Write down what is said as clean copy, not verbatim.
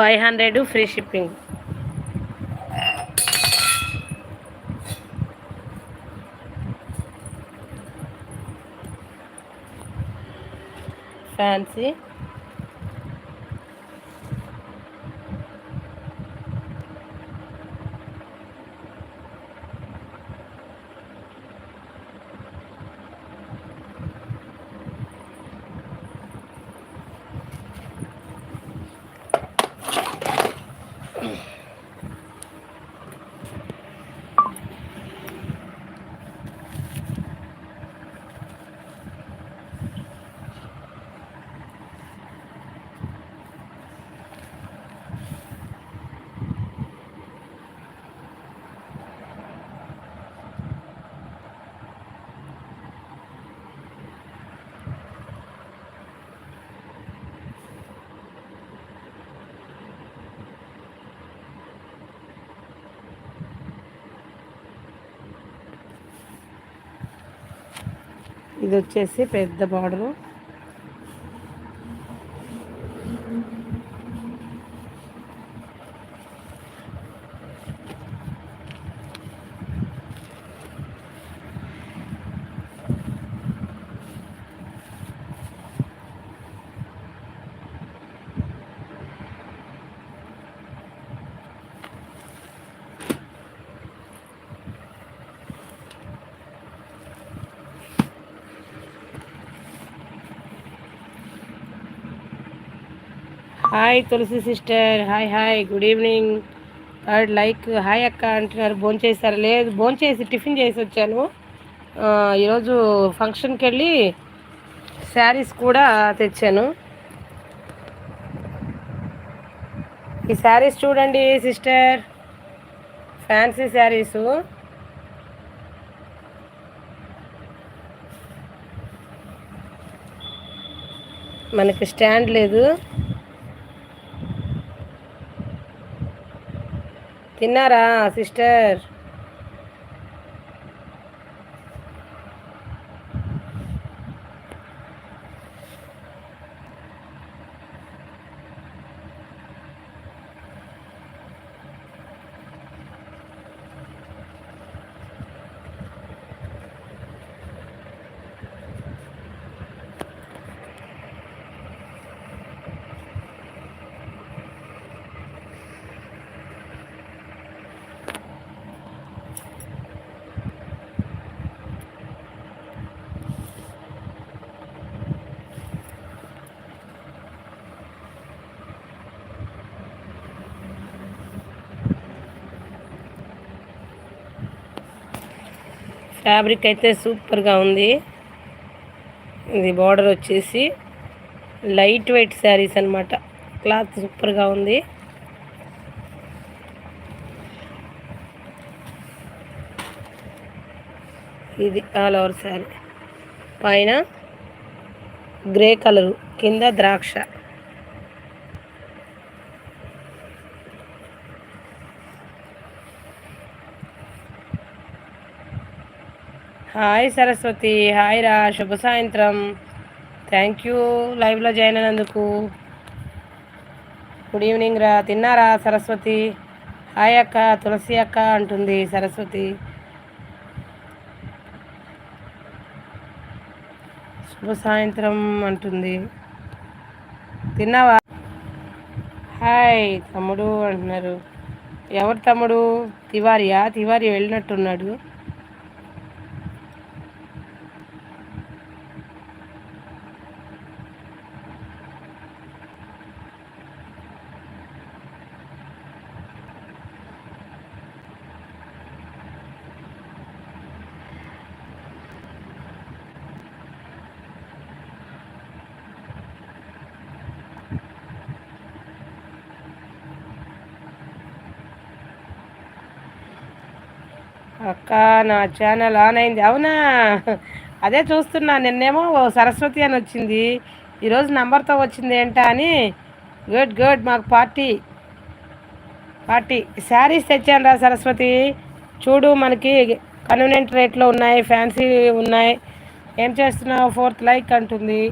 500 free shipping. Fancy ఇది వచ్చేసి పెద్ద border. Hi Tulasi sister, hi good evening. Third like hi అక్క అంటున్నారు. భోంచేసారా? లేదు, భోంచేసి టిఫిన్ చేసి వచ్చాను. ఈరోజు ఫంక్షన్కి వెళ్ళి శారీస్ కూడా తెచ్చాను. ఈ శారీస్ చూడండి సిస్టర్, ఫ్యాన్సీ శారీసు. మనకి స్టాండ్ లేదు. తిన్నారా సిస్టర్? ఫ్యాబ్రిక్ అయితే సూపర్గా ఉంది. ఇది బార్డర్ వచ్చేసి లైట్ వెయిట్ శారీస్ అనమాట. క్లాత్ సూపర్గా ఉంది. ఇది ఆల్ ఓవర్ శారీ, పైన గ్రే కలరు, కింద ద్రాక్ష. హాయ్ సరస్వతి, హాయ్ రా, శుభ సాయంత్రం. థ్యాంక్ యూ లైవ్లో జాయిన్ అయినందుకు. గుడ్ ఈవినింగ్ రా. తిన్నారా సరస్వతి? హాయ్ అక్క, తులసి అక్క అంటుంది సరస్వతి. శుభ సాయంత్రం అంటుంది. తిన్నావా? హాయ్ తమ్ముడు అంటున్నారు. ఎవరు తమ్ముడు? తివారియా? తివారి వెళ్ళినట్టున్నాడు. అక్క నా ఛానల్ ఆన్ అయింది. అవునా? అదే చూస్తున్నా. నిన్నేమో సరస్వతి అని వచ్చింది, ఈరోజు నంబర్తో వచ్చింది ఏంటా అని. గుడ్ మాకు పార్టీ శారీస్ తెచ్చాను రా సరస్వతి. చూడు, మనకి కన్వీనియంట్ రేట్లో ఉన్నాయి, ఫ్యాన్సీ ఉన్నాయి. ఏం చేస్తున్నావు? 4th లైక్ అంటుంది.